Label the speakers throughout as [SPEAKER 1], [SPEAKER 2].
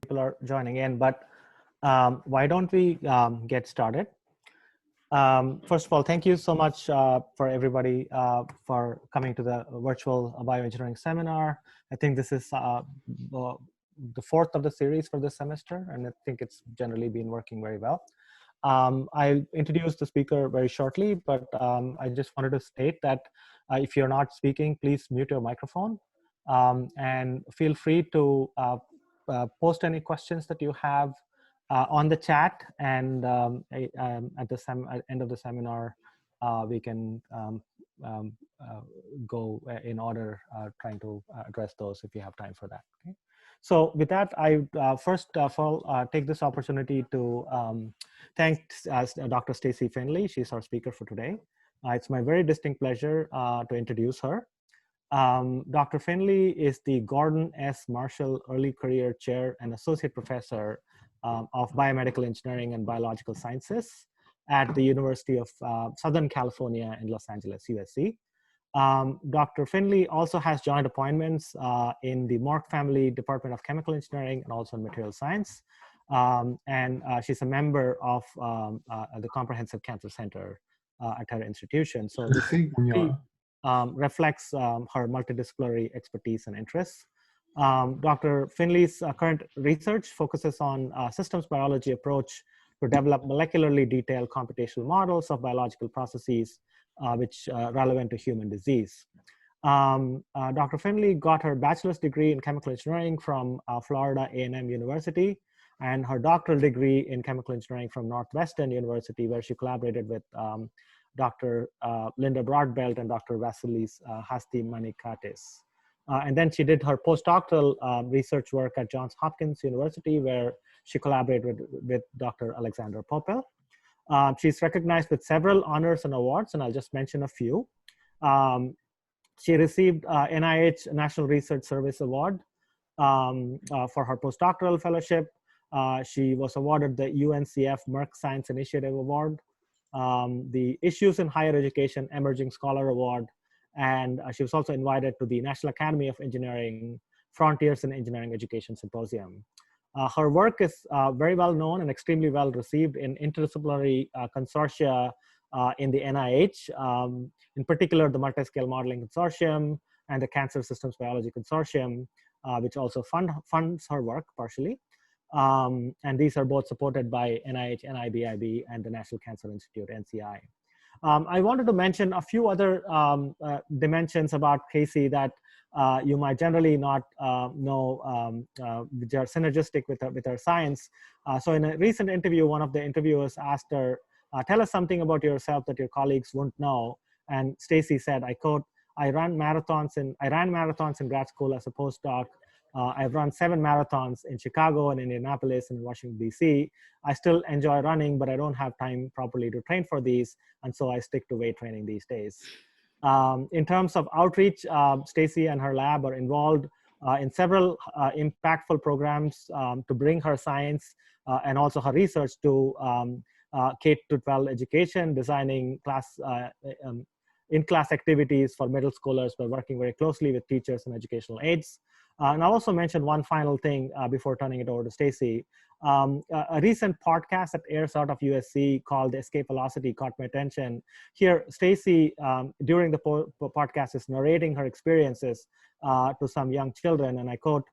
[SPEAKER 1] people are joining in, but why don't we get started? First of all, thank you so much for everybody for coming to the virtual bioengineering seminar. I think this is the fourth of the series for this semester, and I think it's generally been working very well. I'll introduce the speaker very shortly, but I just wanted to state that if you're not speaking, please mute your microphone and feel free to post any questions that you have on the chat, and at the end of the seminar, we can go in order trying to address those if you have time for that. Okay? So with that, I first of all take this opportunity to thank Dr. Stacey Finley. She's our speaker for today. It's my very distinct pleasure to introduce her. Dr. Finley is the Gordon S. Marshall Early Career Chair and Associate Professor of Biomedical Engineering and Biological Sciences at the University of Southern California in Los Angeles, USC. Dr. Finley also has joint appointments in the Mark Family Department of Chemical Engineering and also in Material Science. And she's a member of the Comprehensive Cancer Center at her institution. So this reflects her multidisciplinary expertise and interests. Dr. Finley's current research focuses on systems biology approach to develop molecularly detailed computational models of biological processes which are relevant to human disease. Dr. Finley got her bachelor's degree in chemical engineering from Florida A&M University and her doctoral degree in chemical engineering from Northwestern University, where she collaborated with Dr. Linda Broadbelt and Dr. Vasilis Hastimanikatis. And then she did her postdoctoral research work at Johns Hopkins University, where she collaborated with Dr. Alexander Popel. She's recognized with several honors and awards, and I'll just mention a few. She received NIH National Research Service Award for her postdoctoral fellowship. She was awarded the UNCF Merck Science Initiative Award, the Issues in Higher Education Emerging Scholar Award, and she was also invited to the National Academy of Engineering Frontiers in Engineering Education Symposium. Her work is very well known and extremely well received in interdisciplinary consortia in the NIH, in particular the Multiscale Modeling Consortium and the Cancer Systems Biology Consortium, which also funds her work partially. And these are both supported by NIH, NIBIB, and the National Cancer Institute, NCI. I wanted to mention a few other dimensions about Casey that you might generally not know, which are synergistic with her science. So in a recent interview, one of the interviewers asked her, tell us something about yourself that your colleagues won't know. And Stacey said, I quote, I ran marathons in grad school as a postdoc. I've run 7 marathons in Chicago and Indianapolis and Washington, D.C. I still enjoy running, but I don't have time properly to train for these. And so I stick to weight training these days. In terms of outreach, Stacey and her lab are involved in several impactful programs to bring her science and also her research to K-12 education, designing in-class activities for middle schoolers by working very closely with teachers and educational aides. And I'll also mention one final thing before turning it over to Stacey. A recent podcast that airs out of USC called Escape Velocity caught my attention. Here, Stacey, during the podcast, is narrating her experiences to some young children. And I quote,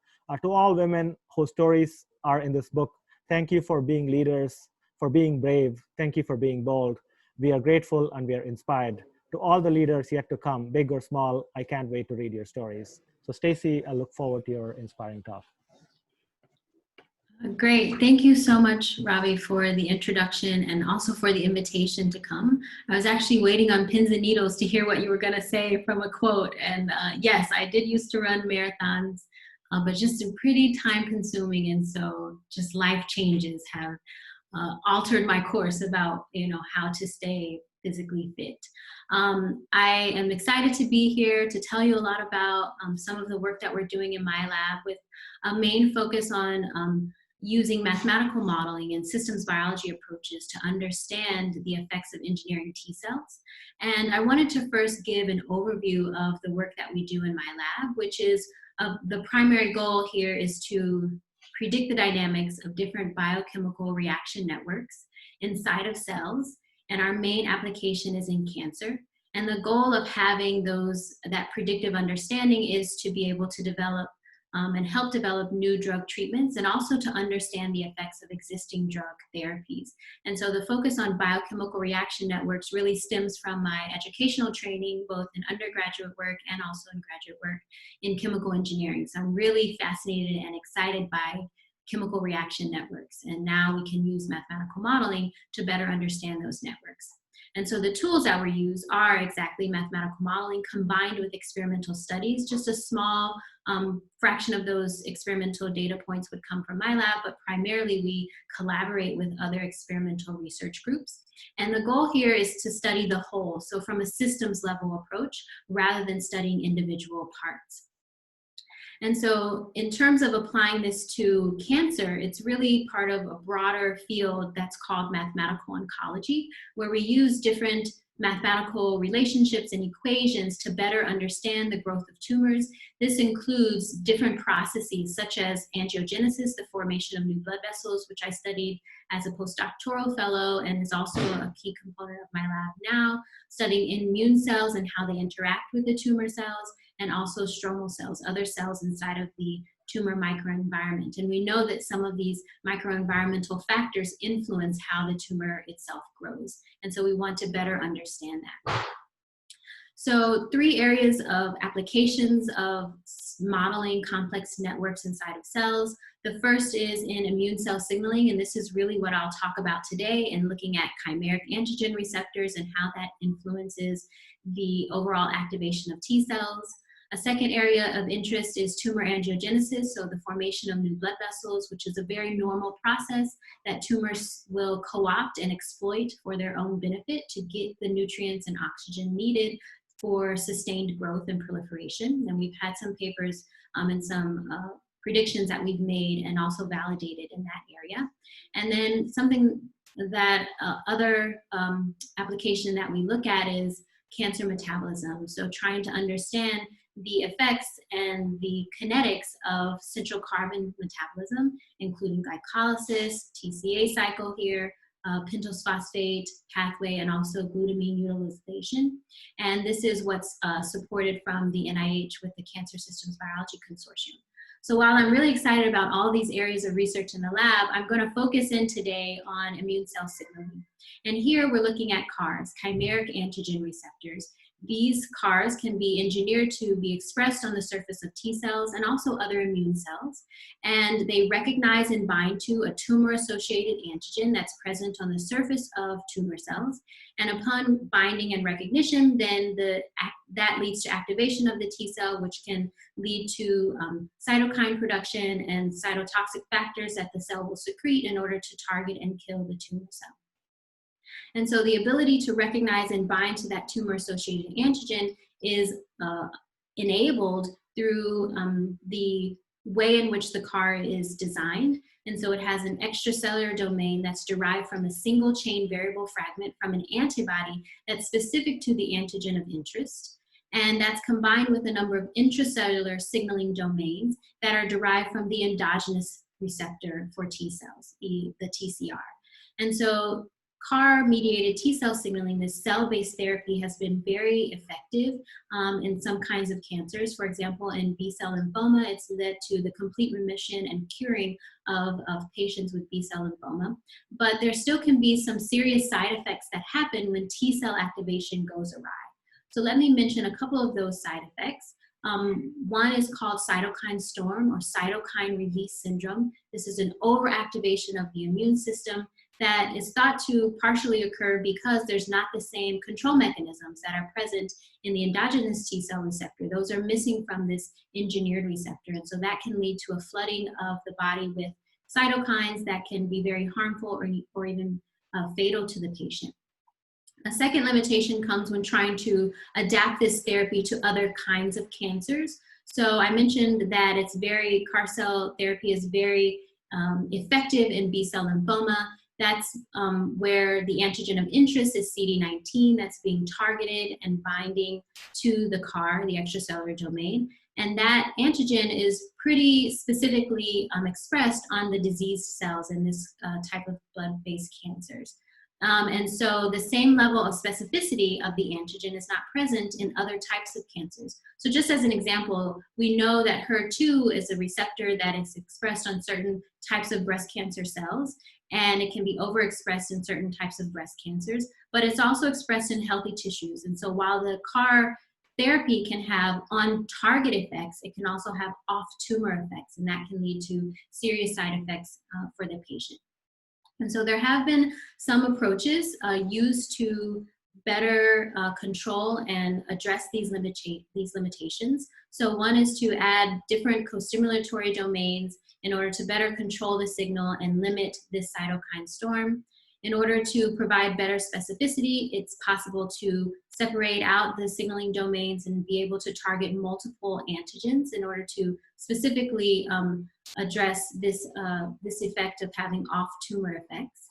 [SPEAKER 1] to all women whose stories are in this book, thank you for being leaders, for being brave. Thank you for being bold. We are grateful and we are inspired. To all the leaders yet to come, big or small, I can't wait to read your stories. So Stacey, I look forward to your inspiring talk.
[SPEAKER 2] Great. Thank you so much, Ravi, for the introduction and also for the invitation to come. I was actually waiting on pins and needles to hear what you were going to say from a quote. And yes, I did used to run marathons, but just pretty time consuming. And so just life changes have altered my course about, how to stay physically fit. I am excited to be here to tell you a lot about some of the work that we're doing in my lab with a main focus on using mathematical modeling and systems biology approaches to understand the effects of engineering T cells. And I wanted to first give an overview of the work that we do in my lab, which is the primary goal here is to predict the dynamics of different biochemical reaction networks inside of cells. And our main application is in cancer. And the goal of having that predictive understanding is to be able to develop and help develop new drug treatments, and also to understand the effects of existing drug therapies. And so the focus on biochemical reaction networks really stems from my educational training, both in undergraduate work and also in graduate work in chemical engineering. So I'm really fascinated and excited by chemical reaction networks. And now we can use mathematical modeling to better understand those networks. And so the tools that we use are exactly mathematical modeling combined with experimental studies. Just a small fraction of those experimental data points would come from my lab, but primarily we collaborate with other experimental research groups. And the goal here is to study the whole, so from a systems level approach rather than studying individual parts. And so in terms of applying this to cancer, it's really part of a broader field that's called mathematical oncology, where we use different mathematical relationships and equations to better understand the growth of tumors. This includes different processes such as angiogenesis, the formation of new blood vessels, which I studied as a postdoctoral fellow and is also a key component of my lab now, studying immune cells and how they interact with the tumor cells, and also stromal cells, other cells inside of the tumor microenvironment. And we know that some of these microenvironmental factors influence how the tumor itself grows. And so we want to better understand that. So 3 areas of applications of modeling complex networks inside of cells. The first is in immune cell signaling, and this is really what I'll talk about today, in looking at chimeric antigen receptors and how that influences the overall activation of T cells. A second area of interest is tumor angiogenesis, so the formation of new blood vessels, which is a very normal process that tumors will co-opt and exploit for their own benefit to get the nutrients and oxygen needed for sustained growth and proliferation. And we've had some papers and some predictions that we've made and also validated in that area. And then something that other application that we look at is cancer metabolism. So trying to understand the effects and the kinetics of central carbon metabolism, including glycolysis, TCA cycle here, pentose phosphate pathway, and also glutamine utilization. And this is what's supported from the NIH with the Cancer Systems Biology Consortium. So while I'm really excited about all these areas of research in the lab, I'm going to focus in today on immune cell signaling. And here we're looking at CARs, chimeric antigen receptors. These CARs can be engineered to be expressed on the surface of T cells and also other immune cells. And they recognize and bind to a tumor-associated antigen that's present on the surface of tumor cells. And upon binding and recognition, then that leads to activation of the T cell, which can lead to cytokine production and cytotoxic factors that the cell will secrete in order to target and kill the tumor cell. And so the ability to recognize and bind to that tumor-associated antigen is enabled through the way in which the CAR is designed. And so it has an extracellular domain that's derived from a single chain variable fragment from an antibody that's specific to the antigen of interest. And that's combined with a number of intracellular signaling domains that are derived from the endogenous receptor for T cells, the TCR. And so CAR-mediated T cell signaling, this cell-based therapy, has been very effective in some kinds of cancers. For example, in B-cell lymphoma, it's led to the complete remission and curing of patients with B-cell lymphoma. But there still can be some serious side effects that happen when T cell activation goes awry. So let me mention a couple of those side effects. One is called cytokine storm or cytokine release syndrome. This is an overactivation of the immune system that is thought to partially occur because there's not the same control mechanisms that are present in the endogenous T cell receptor. Those are missing from this engineered receptor. And so that can lead to a flooding of the body with cytokines that can be very harmful or even fatal to the patient. A second limitation comes when trying to adapt this therapy to other kinds of cancers. So I mentioned that CAR cell therapy is very effective in B-cell lymphoma. That's where the antigen of interest is CD19 that's being targeted and binding to the CAR, the extracellular domain. And that antigen is pretty specifically expressed on the diseased cells in this type of blood-based cancers. And so the same level of specificity of the antigen is not present in other types of cancers. So just as an example, we know that HER2 is a receptor that is expressed on certain types of breast cancer cells, and it can be overexpressed in certain types of breast cancers, but it's also expressed in healthy tissues. And so while the CAR therapy can have on-target effects, it can also have off-tumor effects, and that can lead to serious side effects for the patient. And so there have been some approaches used to better control and address these limitations. So one is to add different co-stimulatory domains in order to better control the signal and limit this cytokine storm. In order to provide better specificity, it's possible to separate out the signaling domains and be able to target multiple antigens in order to specifically address this effect of having off-tumor effects.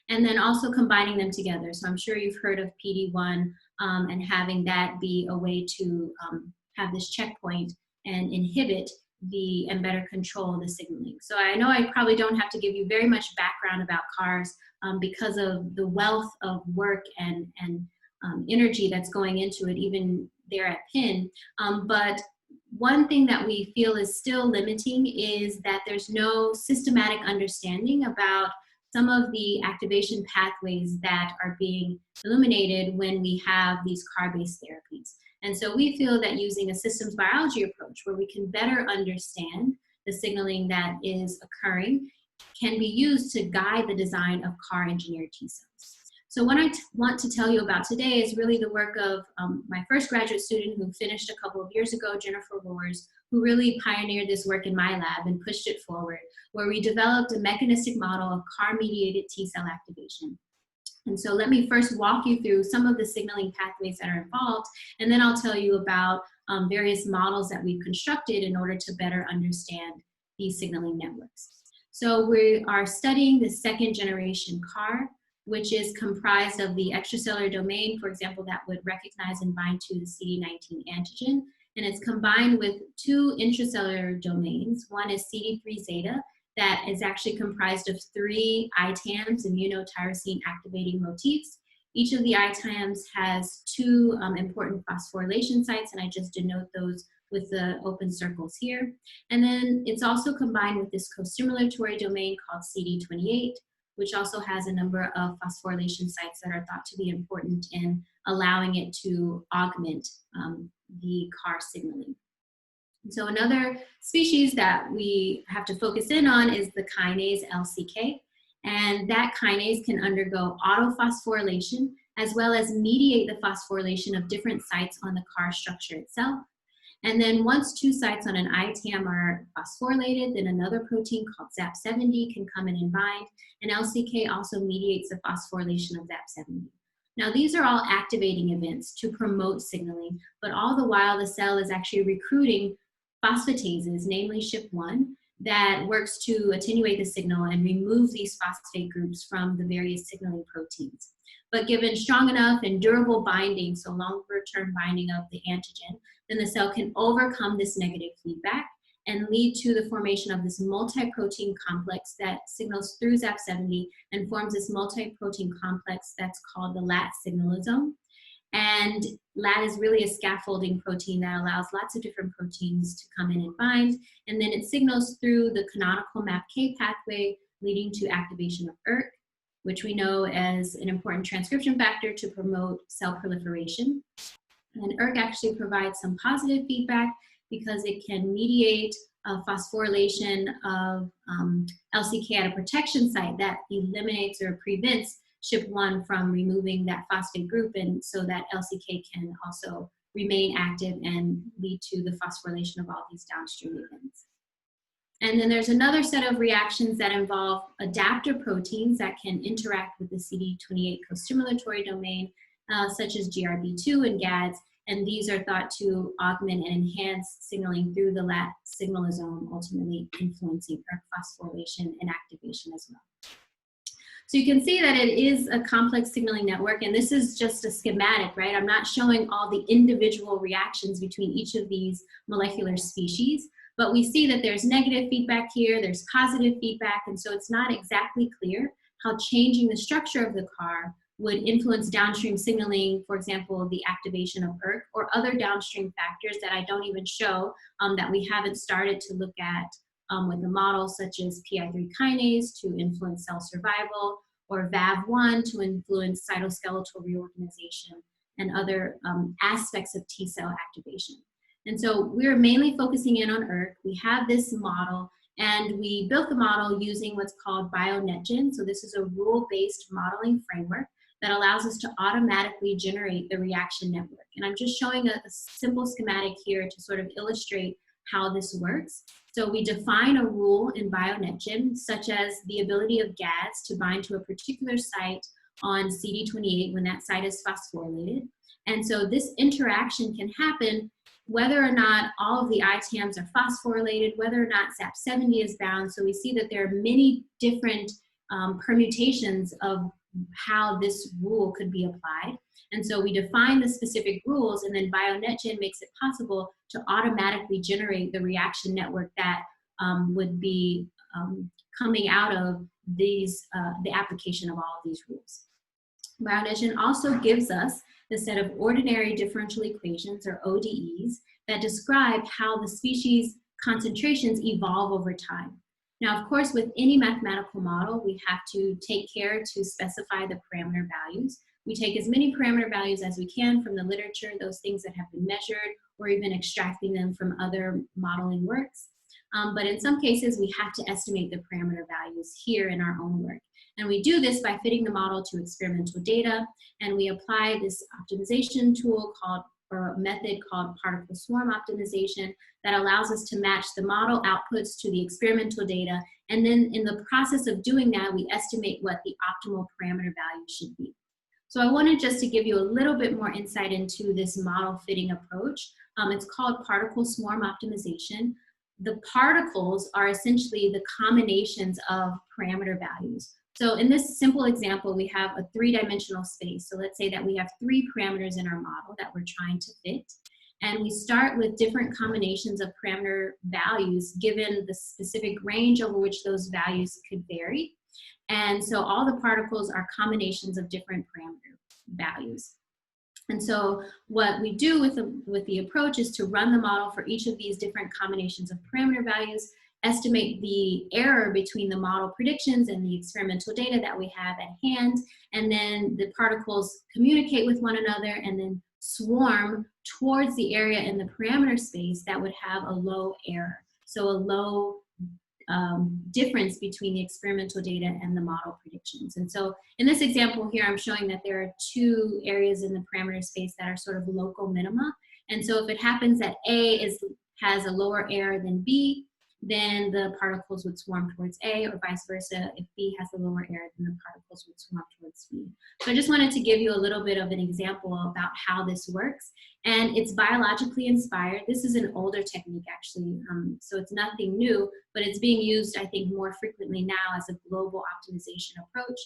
[SPEAKER 2] And then also combining them together. So I'm sure you've heard of PD-1 and having that be a way to have this checkpoint and inhibit and better control the signaling. So I know I probably don't have to give you very much background about CARs because of the wealth of work and energy that's going into it, even there at Penn. But one thing that we feel is still limiting is that there's no systematic understanding about some of the activation pathways that are being illuminated when we have these CAR-based therapies. And so we feel that using a systems biology approach where we can better understand the signaling that is occurring can be used to guide the design of CAR-engineered T cells. So what I want to tell you about today is really the work of my first graduate student who finished a couple of years ago, Jennifer Roars, who really pioneered this work in my lab and pushed it forward, where we developed a mechanistic model of CAR-mediated T cell activation. And so let me first walk you through some of the signaling pathways that are involved, and then I'll tell you about various models that we've constructed in order to better understand these signaling networks. So we are studying the second generation CAR, which is comprised of the extracellular domain, for example, that would recognize and bind to the CD19 antigen. And it's combined with two intracellular domains. One is CD3 zeta, that is actually comprised of 3 ITAMs, immunotyrosine activating motifs. Each of the ITAMs has 2 important phosphorylation sites, and I just denote those with the open circles here. And then it's also combined with this co-stimulatory domain called CD28, which also has a number of phosphorylation sites that are thought to be important in allowing it to augment the CAR signaling. So another species that we have to focus in on is the kinase LCK, and that kinase can undergo autophosphorylation as well as mediate the phosphorylation of different sites on the CAR structure itself. And then once 2 sites on an ITAM are phosphorylated, then another protein called ZAP70 can come in and bind, and LCK also mediates the phosphorylation of ZAP70. Now these are all activating events to promote signaling, but all the while the cell is actually recruiting phosphatases, namely SHIP1, that works to attenuate the signal and remove these phosphate groups from the various signaling proteins. But given strong enough and durable binding, so longer term binding of the antigen, then the cell can overcome this negative feedback and lead to the formation of this multi-protein complex that signals through ZAP70 and forms this multi-protein complex that's called the LAT signalosome. And LAT is really a scaffolding protein that allows lots of different proteins to come in and bind, and then it signals through the canonical MAPK pathway, leading to activation of ERK, which we know as an important transcription factor to promote cell proliferation. And ERK actually provides some positive feedback because it can mediate phosphorylation of LCK at a protection site that eliminates or prevents SHIP1 from removing that phosphate group, and so that LCK can also remain active and lead to the phosphorylation of all these downstream events. And then there's another set of reactions that involve adapter proteins that can interact with the CD28 co-stimulatory domain, such as GRB2 and GADs, and these are thought to augment and enhance signaling through the LAT signalosome, ultimately influencing ERK phosphorylation and activation as well. So you can see that it is a complex signaling network, and this is just a schematic, right? I'm not showing all the individual reactions between each of these molecular species, but we see that there's negative feedback here, there's positive feedback, and so it's not exactly clear how changing the structure of the CAR would influence downstream signaling, for example, the activation of ERK or other downstream factors that I don't even show, that we haven't started to look at with the model, such as PI3 kinase to influence cell survival, or VAV1 to influence cytoskeletal reorganization and other aspects of T cell activation. And so we're mainly focusing in on ERK. We have this model, and we built the model using what's called BioNetGen. So this is a rule-based modeling framework that allows us to automatically generate the reaction network. And I'm just showing a simple schematic here to sort of illustrate how this works. So we define a rule in BioNetGen, such as the ability of GADs to bind to a particular site on CD28 when that site is phosphorylated. And so this interaction can happen whether or not all of the ITAMs are phosphorylated, whether or not SAP70 is bound. So we see that there are many different permutations of how this rule could be applied. And so we define the specific rules, and then BioNetGen makes it possible to automatically generate the reaction network that would be coming out of these, the application of all of these rules. BioNetGen also gives us the set of ordinary differential equations, or ODEs, that describe how the species concentrations evolve over time. Now, of course, with any mathematical model, we have to take care to specify the parameter values. We take as many parameter values as we can from the literature, those things that have been measured, or even extracting them from other modeling works. But in some cases, we have to estimate the parameter values here in our own work. And we do this by fitting the model to experimental data, and we apply this optimization tool called, or a method called particle swarm optimization, that allows us to match the model outputs to the experimental data. And then in the process of doing that, we estimate what the optimal parameter value should be. So I wanted just to give you a little bit more insight into this model fitting approach. It's called particle swarm optimization. The particles are essentially the combinations of parameter values. So in this simple example, we have a three-dimensional space. So let's say that we have 3 parameters in our model that we're trying to fit. And we start with different combinations of parameter values given the specific range over which those values could vary. And so all the particles are combinations of different parameter values. And so what we do with the approach is to run the model for each of these different combinations of parameter values, estimate the error between the model predictions and the experimental data that we have at hand, and then the particles communicate with one another and then swarm towards the area in the parameter space that would have a low error. So a low difference between the experimental data and the model predictions. And so in this example here, I'm showing that there are 2 areas in the parameter space that are sort of local minima. And so if it happens that A has a lower error than B, then the particles would swarm towards A, or vice versa. If B has a lower error, then the particles would swarm towards B. So I just wanted to give you a little bit of an example about how this works. And it's biologically inspired. This is an older technique, actually, so it's nothing new, but it's being used, I think, more frequently now as a global optimization approach.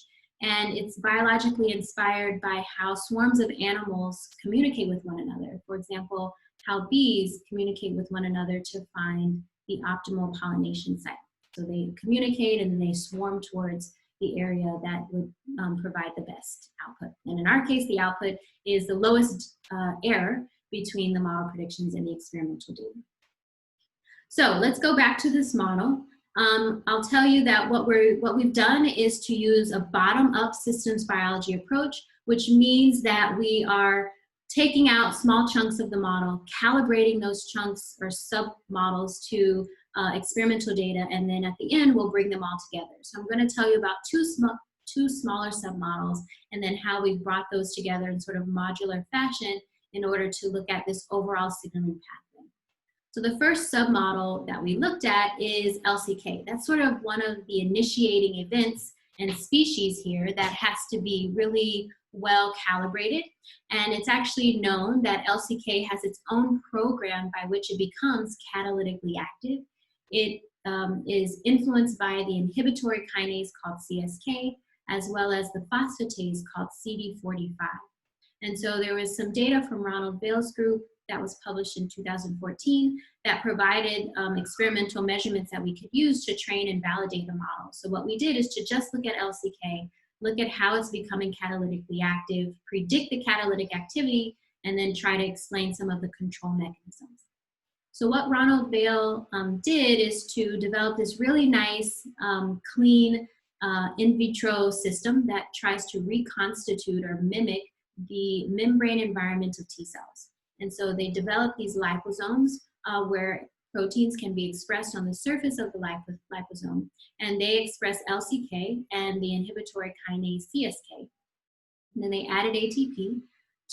[SPEAKER 2] And it's biologically inspired by how swarms of animals communicate with one another. For example, how bees communicate with one another to find the optimal pollination site. So they communicate and then they swarm towards the area that would provide the best output. And in our case, the output is the lowest error between the model predictions and the experimental data. So let's go back to this model. I'll tell you that what we've done is to use a bottom-up systems biology approach, which means that we are taking out small chunks of the model, calibrating those chunks or sub-models to experimental data, and then at the end, we'll bring them all together. So I'm going to tell you about two smaller sub-models, and then how we've brought those together in sort of modular fashion in order to look at this overall signaling pathway. So the first sub-model that we looked at is LCK. That's sort of one of the initiating events and species here that has to be really well calibrated. And it's actually known that LCK has its own program by which it becomes catalytically active. It is influenced by the inhibitory kinase called CSK as well as the phosphatase called CD45. And so there was some data from Ronald Bale's group that was published in 2014 that provided experimental measurements that we could use to train and validate the model. So what we did is to just look at LCK, look at how it's becoming catalytically active, predict the catalytic activity, and then try to explain some of the control mechanisms. So what Ronald Bale did is to develop this really nice, clean in vitro system that tries to reconstitute or mimic the membrane environment of T cells. And so they developed these liposomes where proteins can be expressed on the surface of the liposome, and they express LCK and the inhibitory kinase CSK. And then they added ATP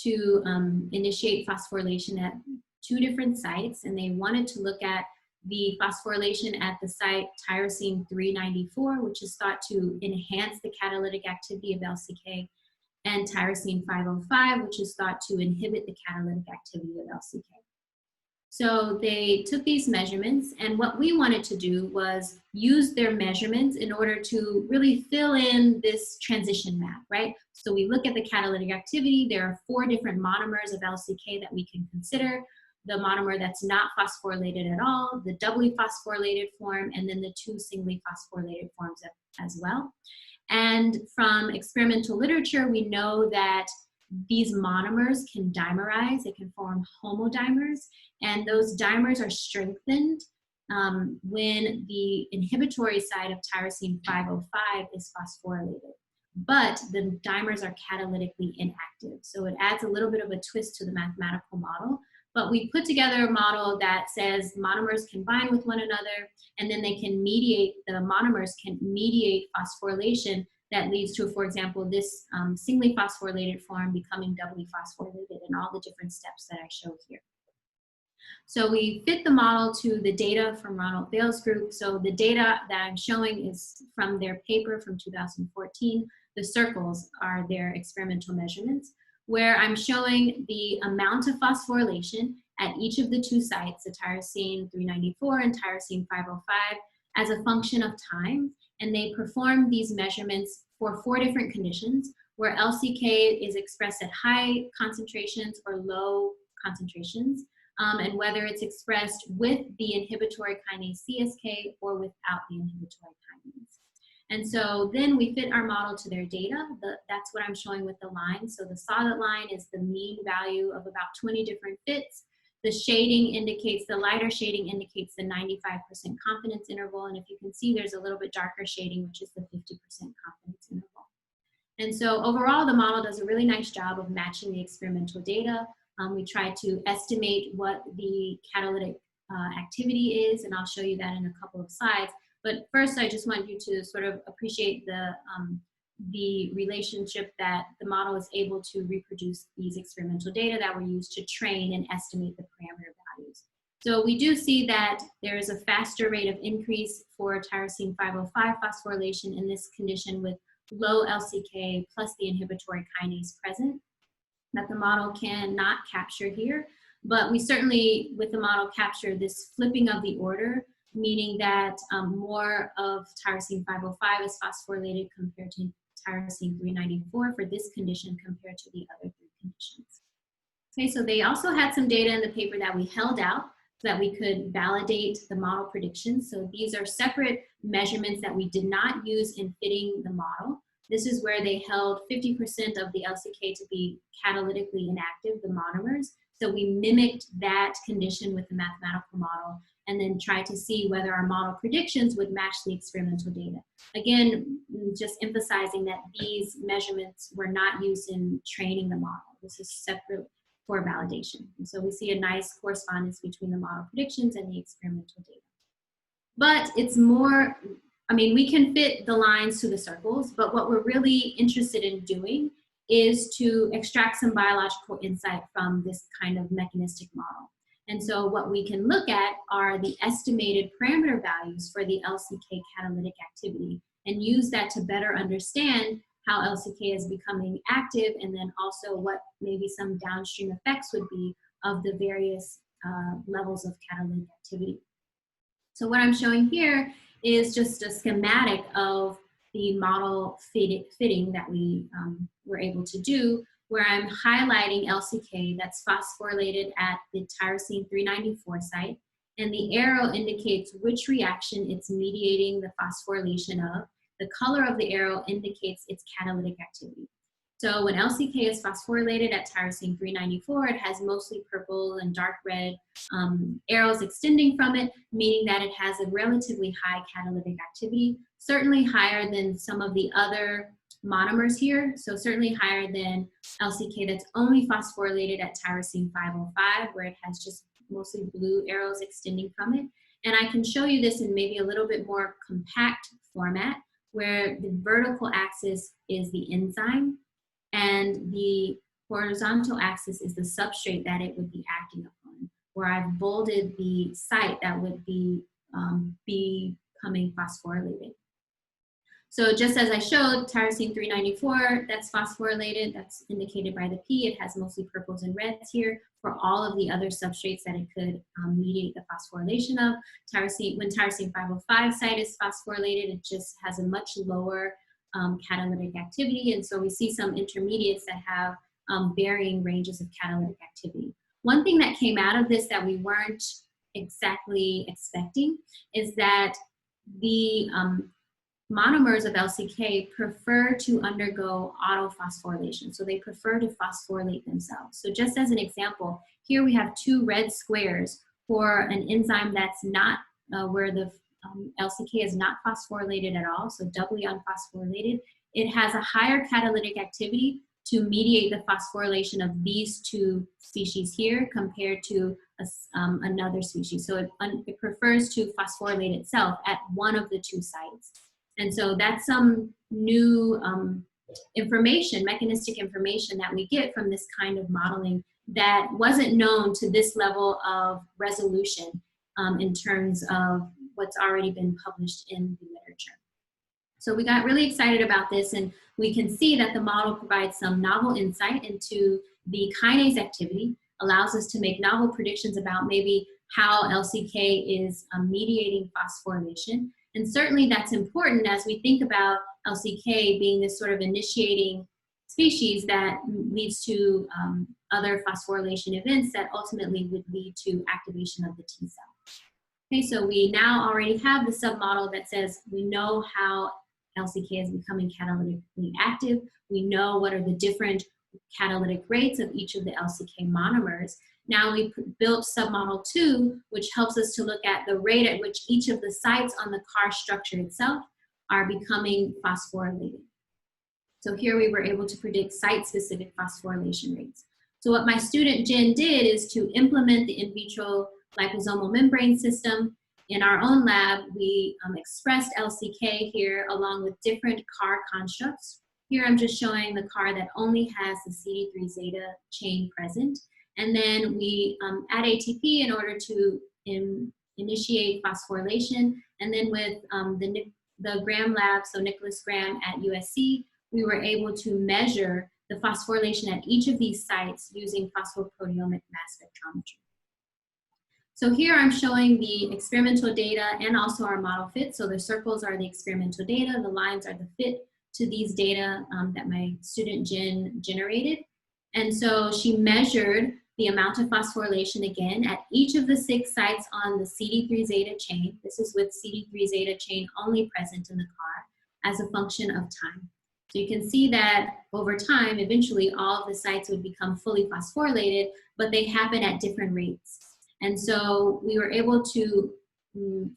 [SPEAKER 2] to initiate phosphorylation at 2 different sites, and they wanted to look at the phosphorylation at the site tyrosine 394, which is thought to enhance the catalytic activity of LCK, and tyrosine 505, which is thought to inhibit the catalytic activity of LCK. So they took these measurements, and what we wanted to do was use their measurements in order to really fill in this transition map, right? So we look at the catalytic activity. There are 4 different monomers of LCK that we can consider. The monomer that's not phosphorylated at all, the doubly phosphorylated form, and then the 2 singly phosphorylated forms as well. And from experimental literature, we know that these monomers can dimerize, they can form homodimers, and those dimers are strengthened when the inhibitory side of tyrosine 505 is phosphorylated. But the dimers are catalytically inactive. So it adds a little bit of a twist to the mathematical model. But we put together a model that says monomers can bind with one another, and then they can mediate, the monomers can mediate phosphorylation that leads to, for example, this singly phosphorylated form becoming doubly phosphorylated, and all the different steps that I show here. So we fit the model to the data from Ronald Bale's group. So the data that I'm showing is from their paper from 2014. The circles are their experimental measurements, where I'm showing the amount of phosphorylation at each of the 2 sites, the tyrosine 394 and tyrosine 505, as a function of time. And they perform these measurements for 4 different conditions, where LCK is expressed at high concentrations or low concentrations, and whether it's expressed with the inhibitory kinase CSK or without the inhibitory kinase. And so then we fit our model to their data. That's what I'm showing with the line. So the solid line is the mean value of about 20 different fits. The shading indicates, the lighter shading indicates the 95% confidence interval. And if you can see, there's a little bit darker shading, which is the 50% confidence interval. And so overall, the model does a really nice job of matching the experimental data. We try to estimate what the catalytic activity is, and I'll show you that in a couple of slides. But first, I just want you to sort of appreciate the relationship that the model is able to reproduce these experimental data that were used to train and estimate the parameter values. So we do see that there is a faster rate of increase for tyrosine 505 phosphorylation in this condition with low LCK plus the inhibitory kinase present, that the model cannot capture here. But we certainly, with the model, capture this flipping of the order, meaning that more of tyrosine 505 is phosphorylated compared to tyrosine 394 for this condition compared to the other 3 conditions. Okay, so they also had some data in the paper that we held out so that we could validate the model predictions. So these are separate measurements that we did not use in fitting the model. This is where they held 50% of the LCK to be catalytically inactive, the monomers. So we mimicked that condition with the mathematical model and then tried to see whether our model predictions would match the experimental data. Again, just emphasizing that these measurements were not used in training the model. This is separate for validation. And so we see a nice correspondence between the model predictions and the experimental data. But it's more, I mean, we can fit the lines to the circles, but what we're really interested in doing is to extract some biological insight from this kind of mechanistic model. And so what we can look at are the estimated parameter values for the LCK catalytic activity and use that to better understand how LCK is becoming active, and then also what maybe some downstream effects would be of the various levels of catalytic activity. So what I'm showing here is just a schematic of the model fitting that we were able to do, where I'm highlighting LCK that's phosphorylated at the tyrosine 394 site, and the arrow indicates which reaction it's mediating the phosphorylation of. The color of the arrow indicates its catalytic activity. So when LCK is phosphorylated at tyrosine 394, it has mostly purple and dark red arrows extending from it, meaning that it has a relatively high catalytic activity, certainly higher than some of the other monomers here, so certainly higher than LCK that's only phosphorylated at tyrosine 505, where it has just mostly blue arrows extending from it. And I can show you this in maybe a little bit more compact format, where the vertical axis is the enzyme, and the horizontal axis is the substrate that it would be acting upon, where I've bolded the site that would be becoming phosphorylated. So just as I showed, tyrosine 394, that's phosphorylated, that's indicated by the P. It has mostly purples and reds here for all of the other substrates that it could mediate the phosphorylation of. When tyrosine 505 site is phosphorylated, it just has a much lower catalytic activity, and so we see some intermediates that have varying ranges of catalytic activity. One thing that came out of this that we weren't exactly expecting is that the monomers of LCK prefer to undergo autophosphorylation, so they prefer to phosphorylate themselves. So just as an example, here we have two red squares for an enzyme that's not where the LCK is not phosphorylated at all, so doubly unphosphorylated. It has a higher catalytic activity to mediate the phosphorylation of these two species here compared to another species. So it prefers to phosphorylate itself at one of the two sites. And so that's some new information, mechanistic information that we get from this kind of modeling that wasn't known to this level of resolution in terms of what's already been published in the literature. So we got really excited about this, and we can see that the model provides some novel insight into the kinase activity, allows us to make novel predictions about maybe how LCK is mediating phosphorylation. And certainly that's important as we think about LCK being this sort of initiating species that leads to other phosphorylation events that ultimately would lead to activation of the T cell. Okay, so we now already have the submodel that says we know how LCK is becoming catalytically active. We know what are the different catalytic rates of each of the LCK monomers. Now we built submodel 2, which helps us to look at the rate at which each of the sites on the CAR structure itself are becoming phosphorylated. So here we were able to predict site-specific phosphorylation rates. So what my student Jen did is to implement the in vitro liposomal membrane system. In our own lab, we expressed LCK here along with different CAR constructs. Here I'm just showing the CAR that only has the CD3 zeta chain present. And then we add ATP in order to initiate phosphorylation. And then with the Graham lab, so Nicholas Graham at USC, we were able to measure the phosphorylation at each of these sites using phosphoproteomic mass spectrometry. So here I'm showing the experimental data and also our model fit. So the circles are the experimental data, the lines are the fit to these data that my student Jen generated. And so she measured the amount of phosphorylation again at each of the 6 sites on the CD3 zeta chain. This is with CD3 zeta chain only present in the CAR as a function of time. So you can see that over time, eventually all of the sites would become fully phosphorylated, but they happen at different rates. And so we were able to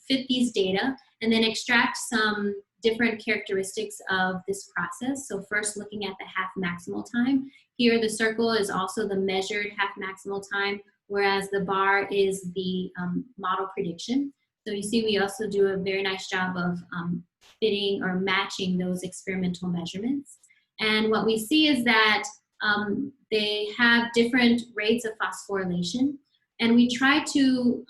[SPEAKER 2] fit these data and then extract some different characteristics of this process. So first looking at the half maximal time. Here the circle is also the measured half maximal time, whereas the bar is the model prediction. So you see we also do a very nice job of fitting or matching those experimental measurements. And what we see is that they have different rates of phosphorylation. And we try to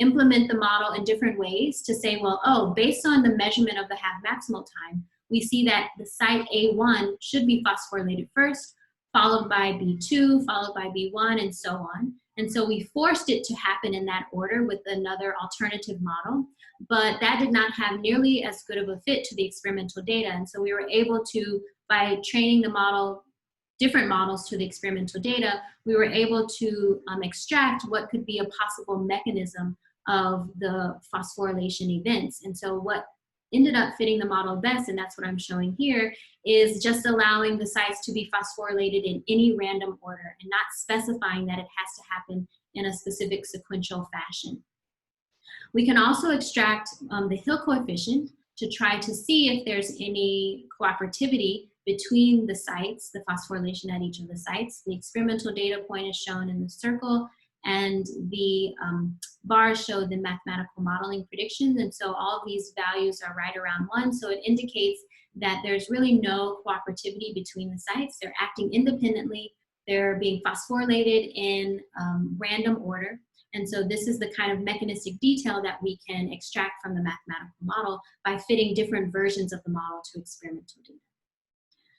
[SPEAKER 2] implement the model in different ways to say, well, oh, based on the measurement of the half maximal time, we see that the site A1 should be phosphorylated first, followed by B2, followed by B1, and so on. And so we forced it to happen in that order with another alternative model, but that did not have nearly as good of a fit to the experimental data. And so we were able to, by training the model, different models to the experimental data, we were able to extract what could be a possible mechanism of the phosphorylation events. And so what ended up fitting the model best, and that's what I'm showing here, is just allowing the sites to be phosphorylated in any random order and not specifying that it has to happen in a specific sequential fashion. We can also extract the Hill coefficient to try to see if there's any cooperativity between the sites, the phosphorylation at each of the sites. The experimental data point is shown in the circle, and the bars show the mathematical modeling predictions. And so all of these values are right around 1. So it indicates that there's really no cooperativity between the sites. They're acting independently. They're being phosphorylated in random order. And so this is the kind of mechanistic detail that we can extract from the mathematical model by fitting different versions of the model to experimental data.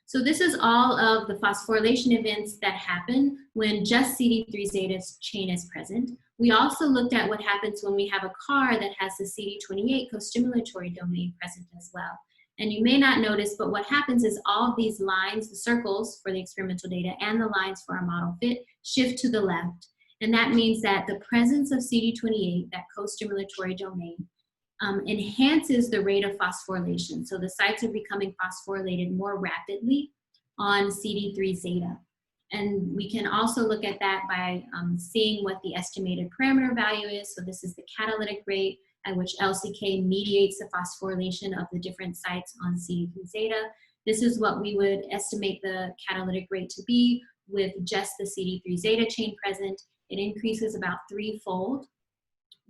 [SPEAKER 2] So this is all of the phosphorylation events that happen when just CD3 zeta chain is present. We also looked at what happens when we have a CAR that has the CD28 co-stimulatory domain present as well. And you may not notice, but what happens is all of these lines, the circles for the experimental data and the lines for our model fit, shift to the left. And that means that the presence of CD28, that co-stimulatory domain, enhances the rate of phosphorylation. So the sites are becoming phosphorylated more rapidly on CD3 zeta. And we can also look at that by seeing what the estimated parameter value is. So this is the catalytic rate at which LCK mediates the phosphorylation of the different sites on CD3 zeta. This is what we would estimate the catalytic rate to be with just the CD3 zeta chain present. It increases about 3-fold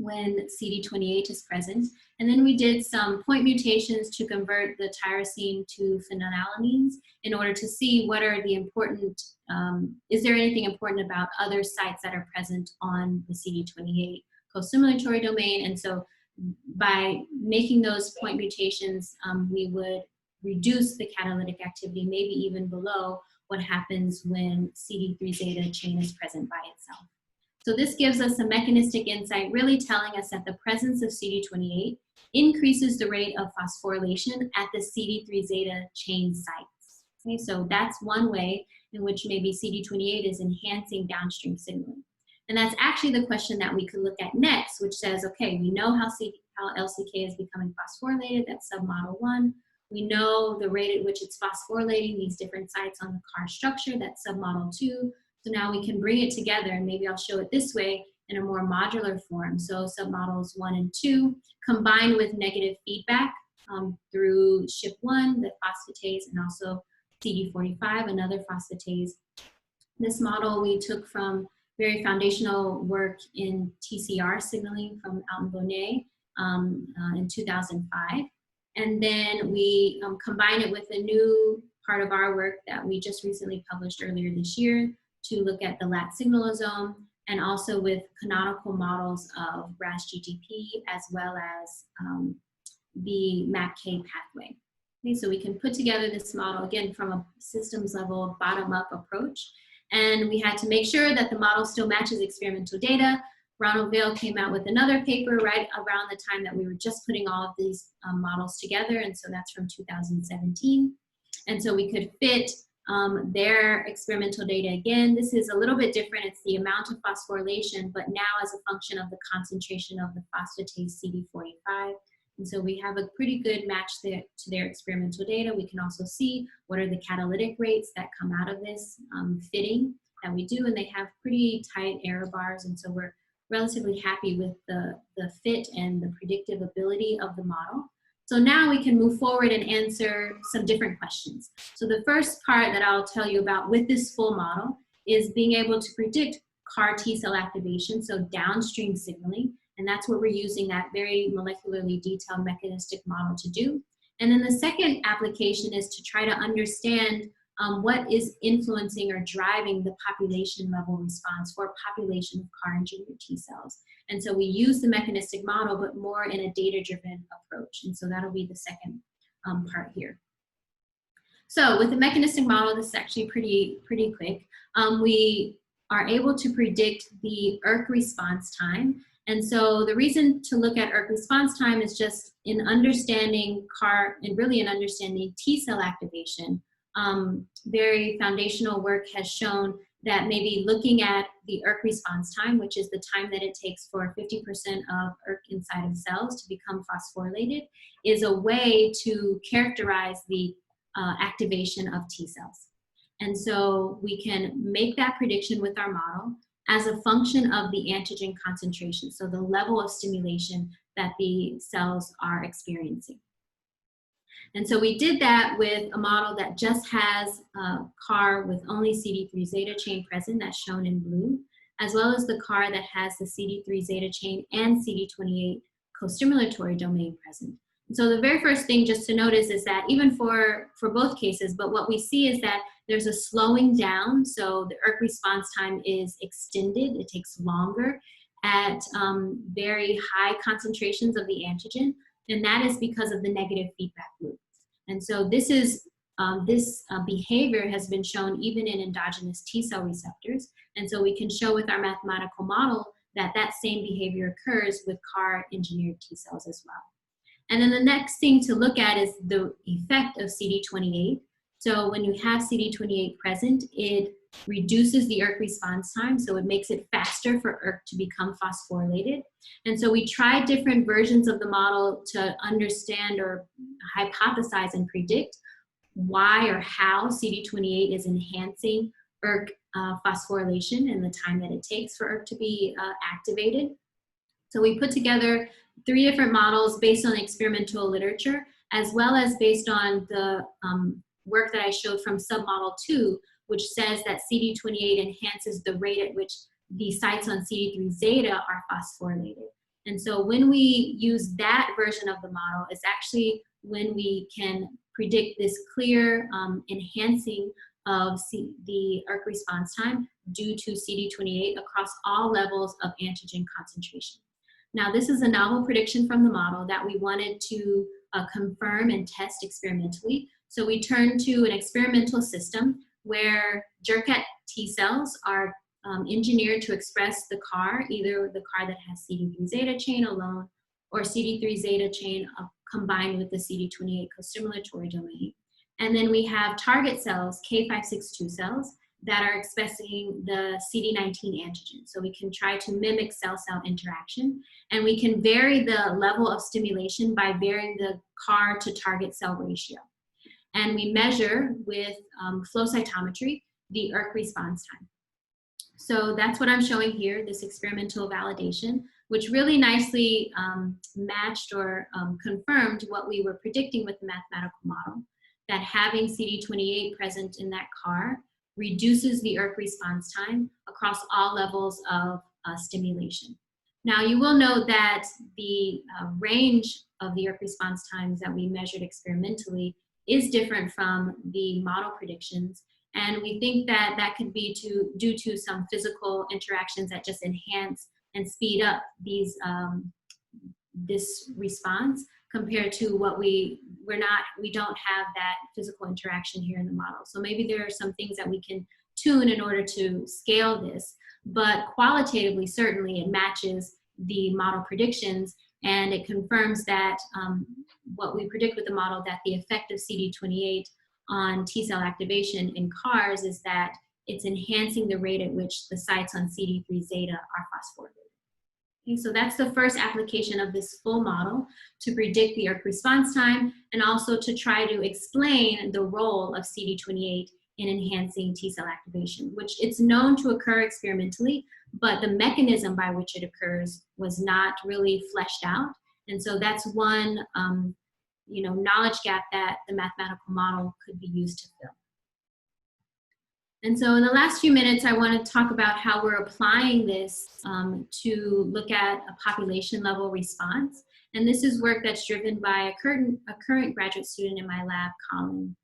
[SPEAKER 2] when CD28 is present. And then we did some point mutations to convert the tyrosine to phenylalanines in order to see what are the important, is there anything important about other sites that are present on the CD28 co-stimulatory domain. And so by making those point mutations, we would reduce the catalytic activity, maybe even below what happens when CD3 zeta chain is present by itself. So this gives us a mechanistic insight, really telling us that the presence of CD28 increases the rate of phosphorylation at the CD3 zeta chain sites. Okay, so that's one way in which maybe CD28 is enhancing downstream signaling. And that's actually the question that we could look at next, which says, okay, we know how LCK is becoming phosphorylated, that's submodel 1. We know the rate at which it's phosphorylating these different sites on the CAR structure, that's submodel 2. So now we can bring it together, and maybe I'll show it this way in a more modular form. So submodels 1 and 2 combined with negative feedback through SHIP1, the phosphatase, and also CD45, another phosphatase. This model we took from very foundational work in TCR signaling from Alton Bonnet in 2005. And then we combine it with a new part of our work that we just recently published earlier this year to look at the lat signalosome, and also with canonical models of RAS-GTP as well as the MAPK pathway. Okay, so we can put together this model, again, from a systems level, bottom-up approach. And we had to make sure that the model still matches experimental data. Ronald Vail came out with another paper right around the time that we were just putting all of these models together, and so that's from 2017. And so we could fit their experimental data again. This is a little bit different. It's the amount of phosphorylation, but now as a function of the concentration of the phosphatase CD45. And so we have a pretty good match there to their experimental data. We can also see what are the catalytic rates that come out of this fitting that we do, and they have pretty tight error bars, and so we're relatively happy with the fit and the predictive ability of the model. So now we can move forward and answer some different questions. So the first part that I'll tell you about with this full model is being able to predict CAR T-cell activation, so downstream signaling, and that's what we're using that very molecularly detailed mechanistic model to do. And then the second application is to try to understand what is influencing or driving the population level response for a population of CAR engineered T cells. And so we use the mechanistic model, but more in a data-driven approach. And so that'll be the second part here. So with the mechanistic model, this is actually pretty quick. We are able to predict the ERK response time. And so the reason to look at ERK response time is just in understanding CAR and really in understanding T cell activation. Very foundational work has shown that maybe looking at the ERK response time, which is the time that it takes for 50% of ERK inside of cells to become phosphorylated, is a way to characterize the activation of T cells. And so we can make that prediction with our model as a function of the antigen concentration, so the level of stimulation that the cells are experiencing. And so we did that with a model that just has a CAR with only CD3 zeta chain present, that's shown in blue, as well as the CAR that has the CD3 zeta chain and CD28 co-stimulatory domain present. And so the very first thing just to notice is that even for both cases, but what we see is that there's a slowing down, so the ERK response time is extended, it takes longer at very high concentrations of the antigen, and that is because of the negative feedback loop. And so this is this behavior has been shown even in endogenous T cell receptors, and so we can show with our mathematical model that that same behavior occurs with CAR engineered T cells as well. And then the next thing to look at is the effect of CD28. So when you have CD28 present, it reduces the ERK response time, so it makes it faster for ERK to become phosphorylated. And so we tried different versions of the model to understand or hypothesize and predict why or how CD28 is enhancing ERK phosphorylation and the time that it takes for ERK to be activated. So we put together 3 different models based on experimental literature, as well as based on the work that I showed from submodel 2, which says that CD28 enhances the rate at which the sites on CD3 zeta are phosphorylated. And so when we use that version of the model, it's actually when we can predict this clear enhancing of the ERK response time due to CD28 across all levels of antigen concentration. Now, this is a novel prediction from the model that we wanted to confirm and test experimentally. So we turned to an experimental system where Jurkat T cells are engineered to express the CAR, either the CAR that has CD3 zeta chain alone or CD3 zeta chain combined with the CD28 costimulatory domain. And then we have target cells, K562 cells, that are expressing the CD19 antigen. So we can try to mimic cell-cell interaction, and we can vary the level of stimulation by varying the CAR to target cell ratio. And we measure with flow cytometry the ERK response time. So that's what I'm showing here, this experimental validation, which really nicely matched or confirmed what we were predicting with the mathematical model, that having CD28 present in that CAR reduces the ERK response time across all levels of stimulation. Now, you will note that the range of the ERK response times that we measured experimentally is different from the model predictions. And we think that that could be due to some physical interactions that just enhance and speed up these, this response compared to what we don't have that physical interaction here in the model. So maybe there are some things that we can tune in order to scale this, but qualitatively, certainly it matches the model predictions, and it confirms that what we predict with the model, that the effect of CD28 on T cell activation in CARs is that it's enhancing the rate at which the sites on CD3 zeta are phosphorylated. Okay, so that's the first application of this full model to predict the ERK response time and also to try to explain the role of CD28 in enhancing T cell activation, which it's known to occur experimentally, but the mechanism by which it occurs was not really fleshed out. And so that's one knowledge gap that the mathematical model could be used to fill. And so in the last few minutes, I want to talk about how we're applying this to look at a population level response. And this is work that's driven by a current graduate student in my lab, Colin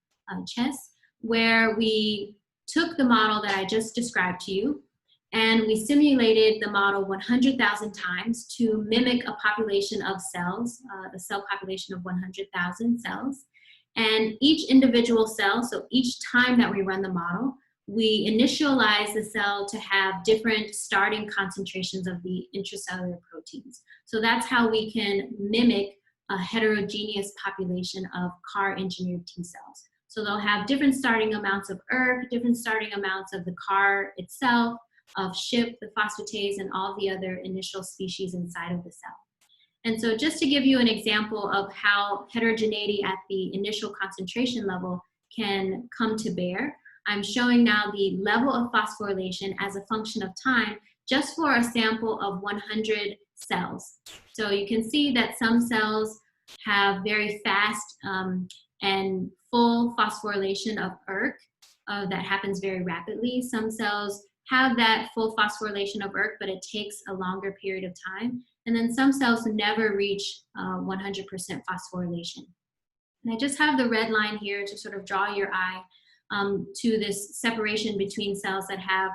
[SPEAKER 2] Chess, where we took the model that I just described to you, and we simulated the model 100,000 times to mimic a population of cells, a cell population of 100,000 cells. And each individual cell, so each time that we run the model, we initialize the cell to have different starting concentrations of the intracellular proteins. So that's how we can mimic a heterogeneous population of CAR-engineered T cells. So they'll have different starting amounts of ERK, different starting amounts of the CAR itself, of SHIP, the phosphatase, and all the other initial species inside of the cell. And so just to give you an example of how heterogeneity at the initial concentration level can come to bear, I'm showing now the level of phosphorylation as a function of time just for a sample of 100 cells. So you can see that some cells have very fast and full phosphorylation of ERK that happens very rapidly. Some cells have that full phosphorylation of ERK, but it takes a longer period of time. And then some cells never reach 100% phosphorylation. And I just have the red line here to sort of draw your eye to this separation between cells that have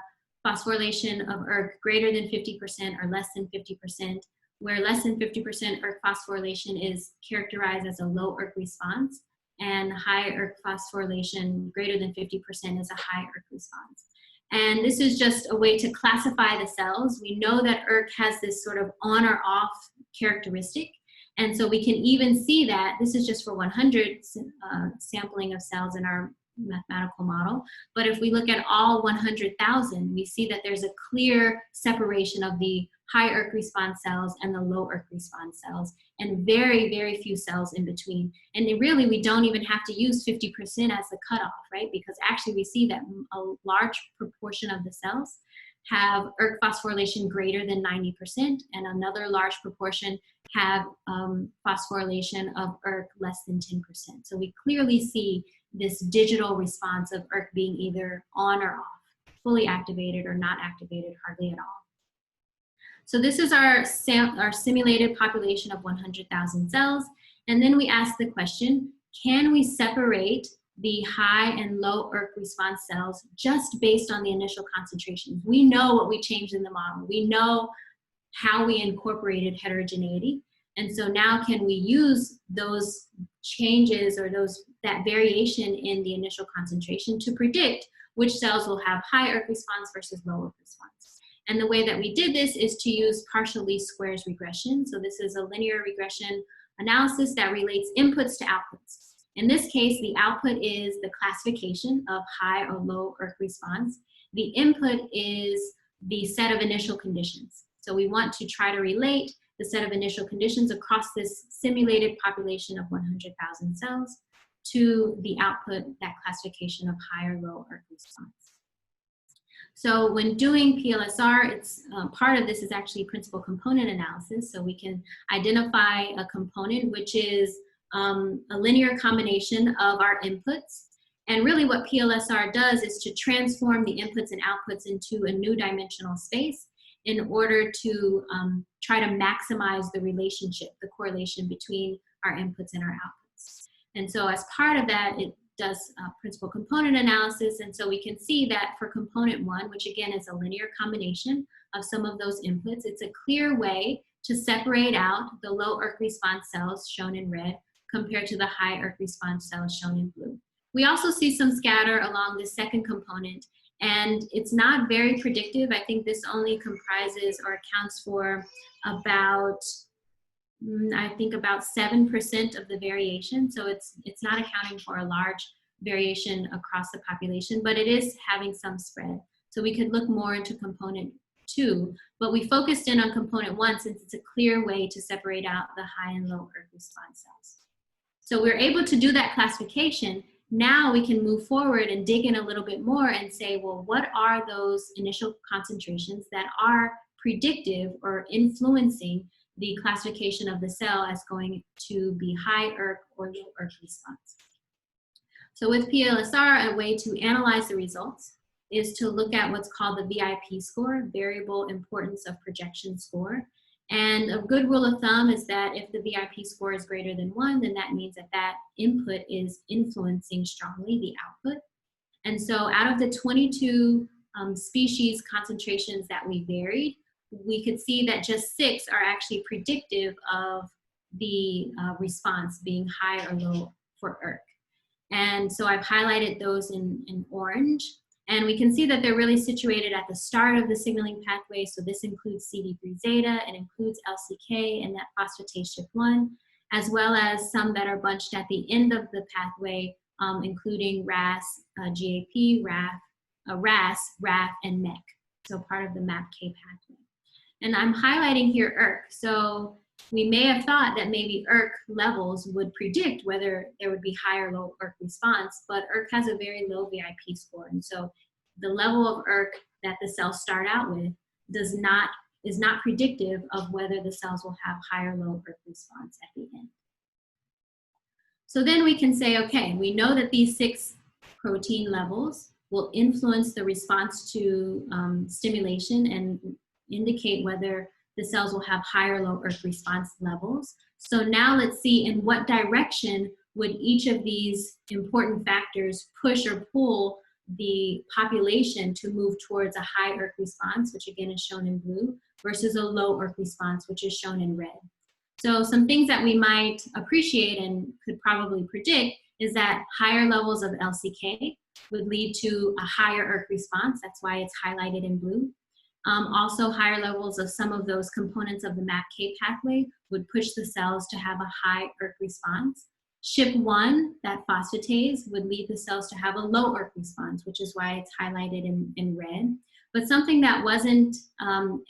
[SPEAKER 2] phosphorylation of ERK greater than 50% or less than 50%, where less than 50% ERK phosphorylation is characterized as a low ERK response, and high ERK phosphorylation greater than 50% is a high ERK response. And this is just a way to classify the cells. We know that ERK has this sort of on or off characteristic. And so we can even see that, this is just for 100 sampling of cells in our mathematical model. But if we look at all 100,000, we see that there's a clear separation of the high ERK response cells and the low ERK response cells, and very, very few cells in between. And really, we don't even have to use 50% as the cutoff, right? Because actually we see that a large proportion of the cells have ERK phosphorylation greater than 90%, and another large proportion have phosphorylation of ERK less than 10%. So we clearly see this digital response of ERK being either on or off, fully activated or not activated hardly at all. So this is our simulated population of 100,000 cells. And then we ask the question, can we separate the high and low ERK response cells just based on the initial concentrations? We know what we changed in the model. We know how we incorporated heterogeneity. And so now can we use those changes or that variation in the initial concentration to predict which cells will have high ERK response versus low ERK response? And the way that we did this is to use partial least squares regression. So this is a linear regression analysis that relates inputs to outputs. In this case, the output is the classification of high or low ERK response. The input is the set of initial conditions. So we want to try to relate the set of initial conditions across this simulated population of 100,000 cells to the output, that classification of high or low ERK response. So when doing PLSR, it's part of this is actually principal component analysis. So we can identify a component which is a linear combination of our inputs. And really what PLSR does is to transform the inputs and outputs into a new dimensional space in order to try to maximize the relationship, the correlation between our inputs and our outputs. And so as part of that, it does principal component analysis. And so we can see that for component one, which again is a linear combination of some of those inputs, it's a clear way to separate out the low ERK response cells shown in red compared to the high ERK response cells shown in blue. We also see some scatter along the second component, and it's not very predictive. I think this only comprises or accounts for about, I think about 7% of the variation. So it's not accounting for a large variation across the population, but it is having some spread. So we could look more into component two, but we focused in on component one since it's a clear way to separate out the high and low ERK response cells. So we're able to do that classification. Now we can move forward and dig in a little bit more and say, well, what are those initial concentrations that are predictive or influencing the classification of the cell as going to be high ERK or low ERK response? So with PLSR, a way to analyze the results is to look at what's called the VIP score, Variable Importance of Projection Score. And a good rule of thumb is that if the VIP score is greater than 1, then that means that that input is influencing strongly the output. And so out of the 22 species concentrations that we varied, we could see that just 6 are actually predictive of the response being high or low for ERK. And so I've highlighted those in orange. And we can see that they're really situated at the start of the signaling pathway. So this includes CD3 zeta, it includes LCK and that phosphatase SHP1, as well as some that are bunched at the end of the pathway, including RAS, GAP, RAS, RAF, and MEK. So part of the MAPK pathway. And I'm highlighting here ERK. So we may have thought that maybe ERK levels would predict whether there would be high or low ERK response, but ERK has a very low VIP score. And so the level of ERK that the cells start out with is not predictive of whether the cells will have high or low ERK response at the end. So then we can say, okay, we know that these 6 protein levels will influence the response to stimulation and indicate whether the cells will have high or low ERK response levels. So now let's see in what direction would each of these important factors push or pull the population to move towards a high ERK response, which again is shown in blue, versus a low ERK response, which is shown in red. So some things that we might appreciate and could probably predict is that higher levels of LCK would lead to a higher ERK response. That's why it's highlighted in blue. Also, higher levels of some of those components of the MAPK pathway would push the cells to have a high ERK response. SHP1, that phosphatase, would lead the cells to have a low ERK response, which is why it's highlighted in red. But something that wasn't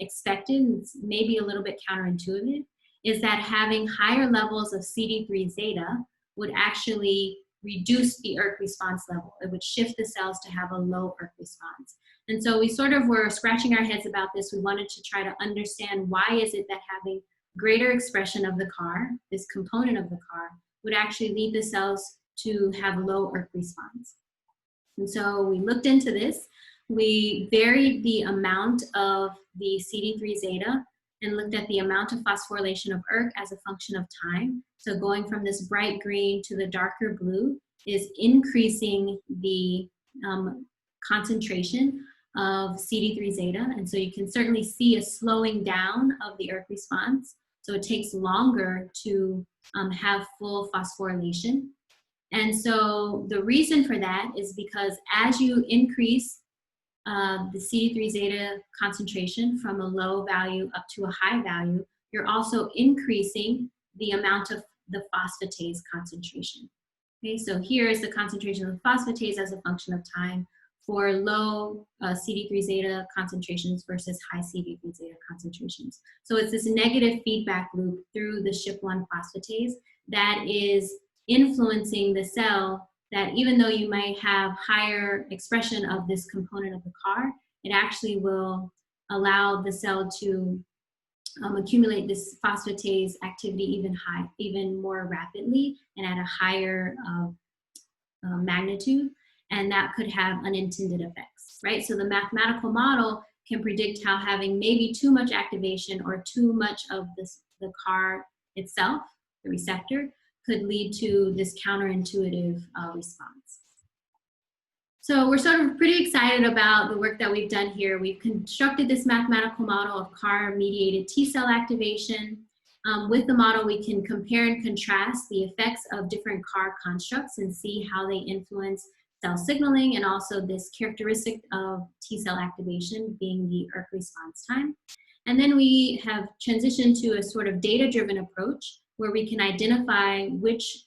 [SPEAKER 2] expected, it's maybe a little bit counterintuitive, is that having higher levels of CD3 zeta would actually reduce the ERK response level. It would shift the cells to have a low ERK response. And so we sort of were scratching our heads about this. We wanted to try to understand why is it that having greater expression of the CAR, this component of the CAR, would actually lead the cells to have low ERK response. And so we looked into this. We varied the amount of the CD3 zeta and looked at the amount of phosphorylation of ERK as a function of time. So going from this bright green to the darker blue is increasing the concentration of CD3 zeta. And so you can certainly see a slowing down of the ERK response. So it takes longer to have full phosphorylation. And so the reason for that is because as you increase the CD3 zeta concentration from a low value up to a high value, you're also increasing the amount of the phosphatase concentration. Okay, so here is the concentration of the phosphatase as a function of time for low CD3 zeta concentrations versus high CD3 zeta concentrations. So it's this negative feedback loop through the SHP1 phosphatase that is influencing the cell, that even though you might have higher expression of this component of the CAR, it actually will allow the cell to accumulate this phosphatase activity even more rapidly and at a higher magnitude, and that could have unintended effects, right? So the mathematical model can predict how having maybe too much activation or too much of the CAR itself, the receptor, could lead to this counterintuitive response. So we're sort of pretty excited about the work that we've done here. We've constructed this mathematical model of CAR-mediated T-cell activation. With the model, we can compare and contrast the effects of different CAR constructs and see how they influence cell signaling and also this characteristic of T-cell activation being the ERK response time. And then we have transitioned to a sort of data-driven approach where we can identify which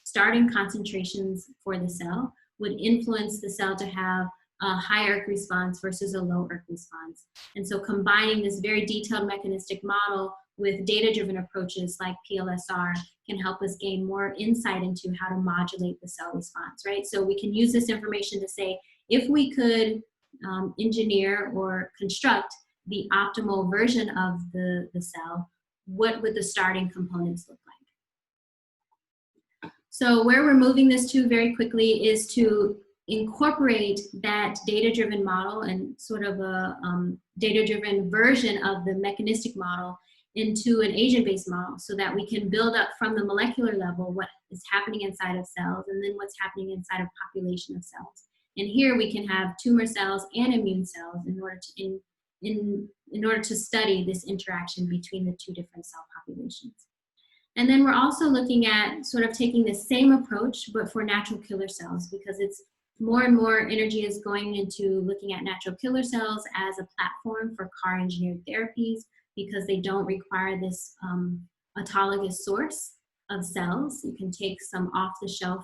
[SPEAKER 2] starting concentrations for the cell would influence the cell to have a high ERK response versus a low ERK response. And so combining this very detailed mechanistic model with data-driven approaches like PLSR can help us gain more insight into how to modulate the cell response, right? So we can use this information to say, if we could engineer or construct the optimal version of the cell, what would the starting components look like? So where we're moving this to very quickly is to incorporate that data-driven model and sort of a data-driven version of the mechanistic model into an agent-based model so that we can build up from the molecular level what is happening inside of cells and then what's happening inside a population of cells. And here we can have tumor cells and immune cells in order to study this interaction between the two different cell populations. And then we're also looking at sort of taking the same approach, but for natural killer cells, because it's more and more energy is going into looking at natural killer cells as a platform for CAR engineered therapies because they don't require this autologous source of cells. You can take some off-the-shelf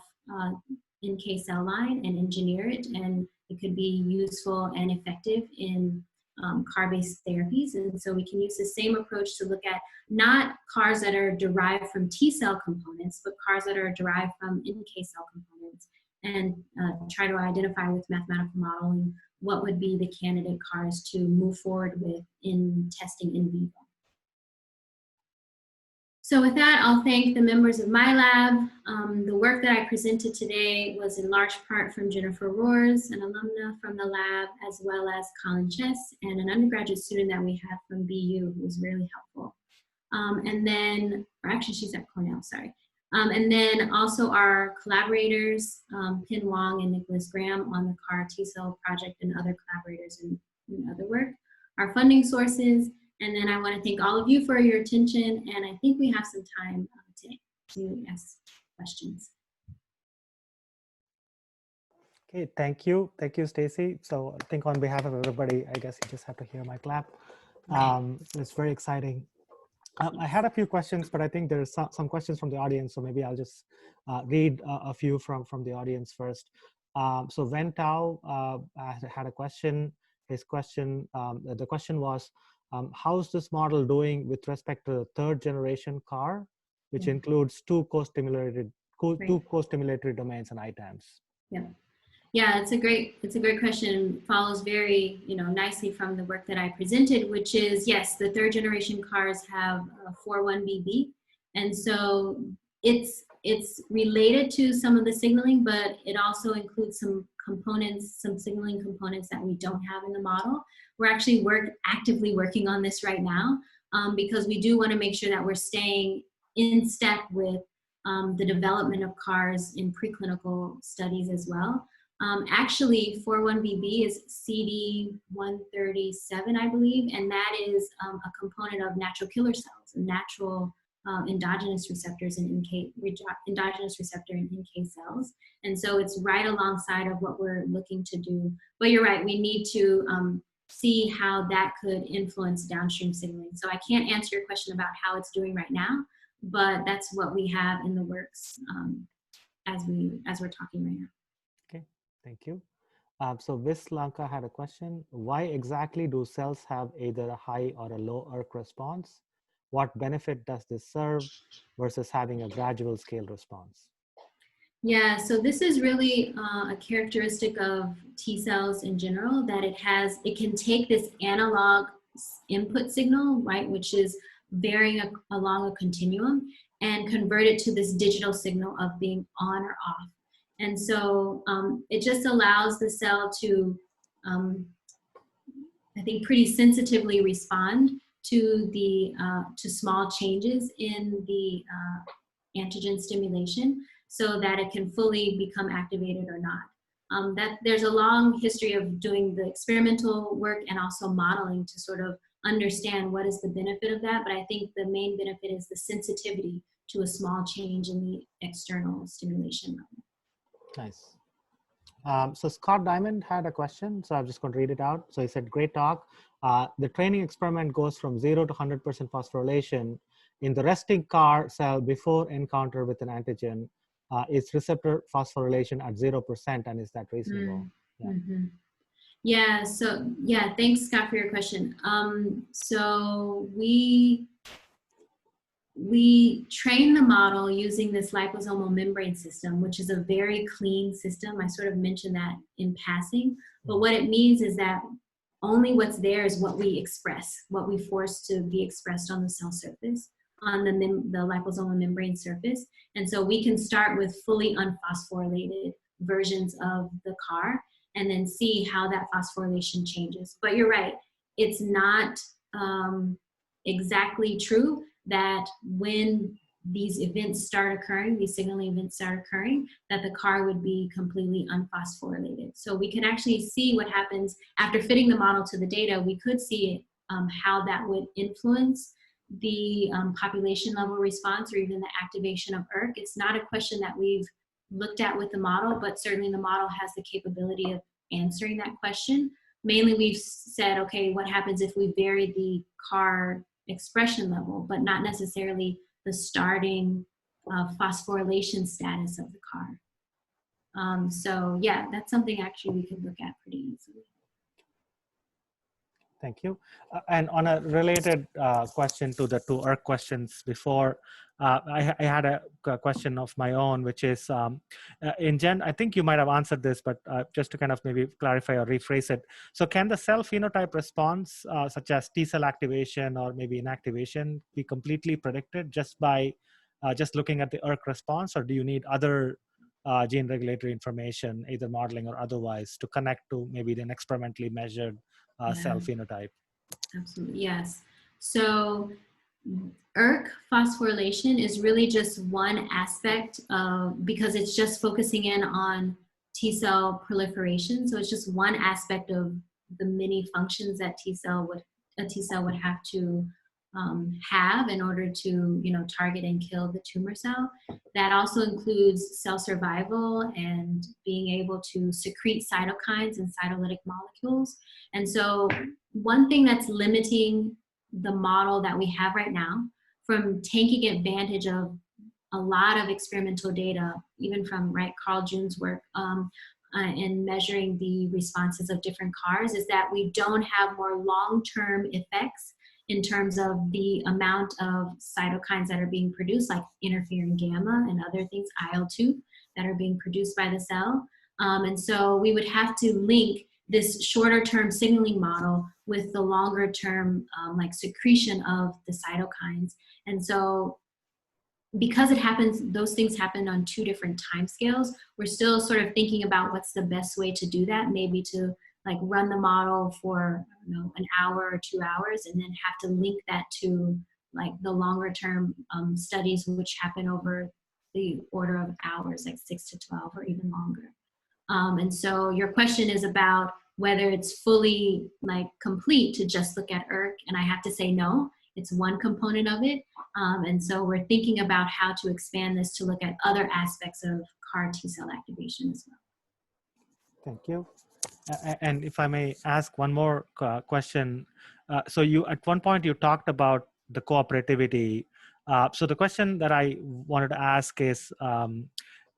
[SPEAKER 2] NK cell line and engineer it, and it could be useful and effective in CAR-based therapies. And so we can use the same approach to look at not CARs that are derived from T cell components, but CARs that are derived from NK cell components, and try to identify with mathematical modeling what would be the candidate CARs to move forward with in testing in vivo. So with that, I'll thank the members of my lab. The work that I presented today was in large part from Jennifer Roars, an alumna from the lab, as well as Colin Chess, and an undergraduate student that we have from BU who was really helpful. And then, or actually she's at Cornell, sorry. And then also our collaborators, Pin Wong and Nicholas Graham on the CAR T-cell project, and other collaborators in other work. Our funding sources, and then I want to thank all of you for your attention, and I think we have some time to ask questions.
[SPEAKER 1] Okay, thank you. Thank you, Stacey. So I think on behalf of everybody, I guess you just have to hear my clap. It's very exciting. I had a few questions, but I think there's some questions from the audience, so maybe I'll just read a few from the audience first. So Wen Tao had a question. His question, the question was, how's this model doing with respect to the third generation CAR, which includes two co-stimulatory domains and ITAMs?
[SPEAKER 2] Yeah. Yeah, it's a great question. Follows very nicely from the work that I presented, which is, yes, the third generation CARs have 4-1BB, and so it's related to some of the signaling, but it also includes some components, some signaling components that we don't have in the model. We're actually actively working on this right now because we do want to make sure that we're staying in step with the development of CARs in preclinical studies as well. Actually, 4-1BB is CD137, I believe, and that is a component of natural killer cells, natural endogenous receptors in endogenous receptor in NK cells. And so it's right alongside of what we're looking to do. But you're right, we need to see how that could influence downstream signaling. So I can't answer your question about how it's doing right now, but that's what we have in the works as we're talking right now.
[SPEAKER 1] Okay, thank you. So Vis Lanka had a question. Why exactly do cells have either a high or a low ERK response? What benefit does this serve versus having a gradual scale response?
[SPEAKER 2] Yeah, so this is really a characteristic of T cells in general, that it can take this analog input signal, right, which is varying along a continuum, and convert it to this digital signal of being on or off. And so it just allows the cell to, I think, pretty sensitively respond to to small changes in the antigen stimulation, so that it can fully become activated or not. That there's a long history of doing the experimental work and also modeling to sort of understand what is the benefit of that. But I think the main benefit is the sensitivity to a small change in the external stimulation level.
[SPEAKER 1] Nice. So Scott Diamond had a question, so I'm just going to read it out. So he said, great talk. The training experiment goes from 0 to 100% phosphorylation. In the resting CAR cell before encounter with an antigen, is receptor phosphorylation at 0%, and is that reasonable?
[SPEAKER 2] Yeah. Mm-hmm. Yeah, so yeah, thanks Scott for your question. So we train the model using this liposomal membrane system, which is a very clean system. I sort of mentioned that in passing, but what it means is that only what's there is what we express, what we force to be expressed on the cell surface, on the liposomal membrane surface. And so we can start with fully unphosphorylated versions of the CAR and then see how that phosphorylation changes. But you're right, it's not exactly true that when these events start occurring, these signaling events start occurring, that the CAR would be completely unphosphorylated. So we can actually see what happens after fitting the model to the data. We could see how that would influence the population level response or even the activation of ERK. It's not a question that we've looked at with the model, but certainly the model has the capability of answering that question. Mainly we've said, okay, what happens if we vary the CAR expression level, but not necessarily the starting phosphorylation status of the CAR. So yeah, that's something actually we could look at pretty easily.
[SPEAKER 1] Thank you. And on a related question to the two ERK questions before, I had a question of my own, which is, I think you might have answered this, but just to kind of maybe clarify or rephrase it. So can the cell phenotype response, such as T cell activation or maybe inactivation, be completely predicted just by just looking at the ERK response, or do you need other gene regulatory information, either modeling or otherwise, to connect to maybe an experimentally measured cell phenotype?
[SPEAKER 2] Absolutely, yes. So ERK phosphorylation is really just one aspect of, because it's just focusing in on T cell proliferation. So it's just one aspect of the many functions that a T cell would have to have in order to, target and kill the tumor cell. That also includes cell survival and being able to secrete cytokines and cytolytic molecules. And so one thing that's limiting the model that we have right now from taking advantage of a lot of experimental data, even from Carl June's work in measuring the responses of different CARs, is that we don't have more long-term effects in terms of the amount of cytokines that are being produced, like interferon gamma and other things, IL-2, that are being produced by the cell. And so we would have to link this shorter term signaling model with the longer term secretion of the cytokines. And so because those things happen on two different time scales, we're still sort of thinking about what's the best way to do that, maybe to run the model for, an hour or 2 hours, and then have to link that to the longer term studies, which happen over the order of hours, 6 to 12 or even longer. And so your question is about whether it's fully complete to just look at ERK, and I have to say no, it's one component of it. And so we're thinking about how to expand this to look at other aspects of CAR T-cell activation as well.
[SPEAKER 1] Thank you. And if I may ask one more question. So you, at one point, you talked about the cooperativity. So the question that I wanted to ask is,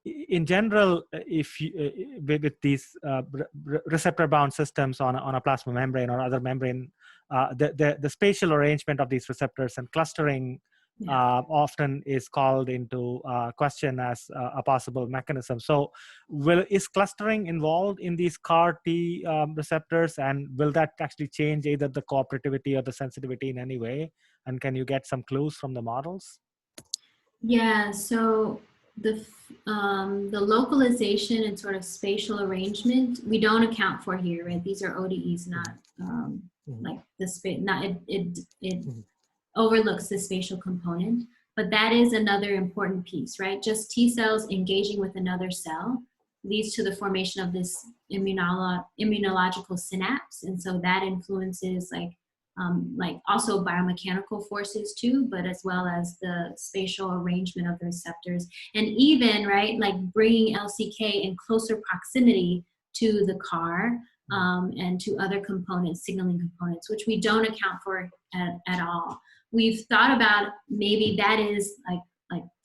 [SPEAKER 1] in general, if you, with these receptor-bound systems on a plasma membrane or other membrane, the spatial arrangement of these receptors and clustering often is called into question as a possible mechanism. So is clustering involved in these CAR T receptors, and will that actually change either the cooperativity or the sensitivity in any way? And can you get some clues from the models?
[SPEAKER 2] Yeah, so the localization and sort of spatial arrangement, we don't account for here, right? These are ODEs, not the space, it overlooks the spatial component, but that is another important piece, right? Just T cells engaging with another cell leads to the formation of this immunological synapse. And so that influences also biomechanical forces too, but as well as the spatial arrangement of the receptors. And even, bringing LCK in closer proximity to the CAR and to other components, signaling components, which we don't account for at all. We've thought about maybe that is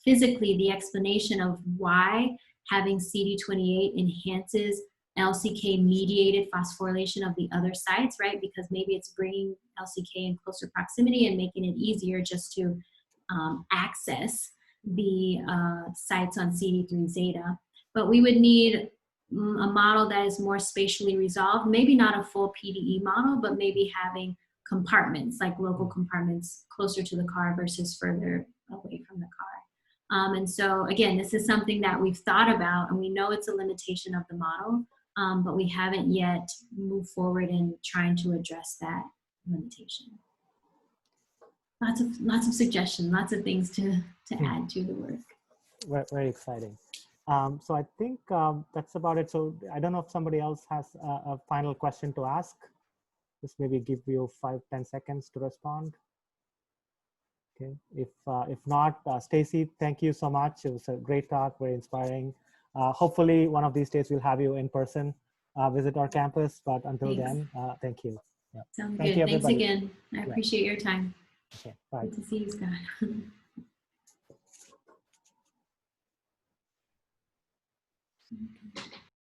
[SPEAKER 2] physically the explanation of why having CD28 enhances LCK mediated phosphorylation of the other sites, right? Because maybe it's bringing LCK in closer proximity and making it easier just to access the sites on CD3 zeta. But we would need a model that is more spatially resolved, maybe not a full PDE model, but maybe having compartments, local compartments closer to the CAR versus further away from the CAR. And so again, this is something that we've thought about, and we know it's a limitation of the model, but we haven't yet moved forward in trying to address that limitation. Lots of suggestions, lots of things to add to the work.
[SPEAKER 1] Very, very exciting. So I think that's about it. So I don't know if somebody else has a final question to ask. Just maybe give you 5-10 seconds to respond. Okay. If not, Stacey, thank you so much. It was a great talk, very inspiring. Hopefully, one of these days we'll have you in person, visit our campus. But until
[SPEAKER 2] Thanks.
[SPEAKER 1] then, thank you. Yeah.
[SPEAKER 2] Sounds
[SPEAKER 1] Thank
[SPEAKER 2] good.
[SPEAKER 1] you,
[SPEAKER 2] Thanks
[SPEAKER 1] everybody.
[SPEAKER 2] again. I appreciate your time.
[SPEAKER 1] Okay, bye.
[SPEAKER 2] Good to see you, Scott.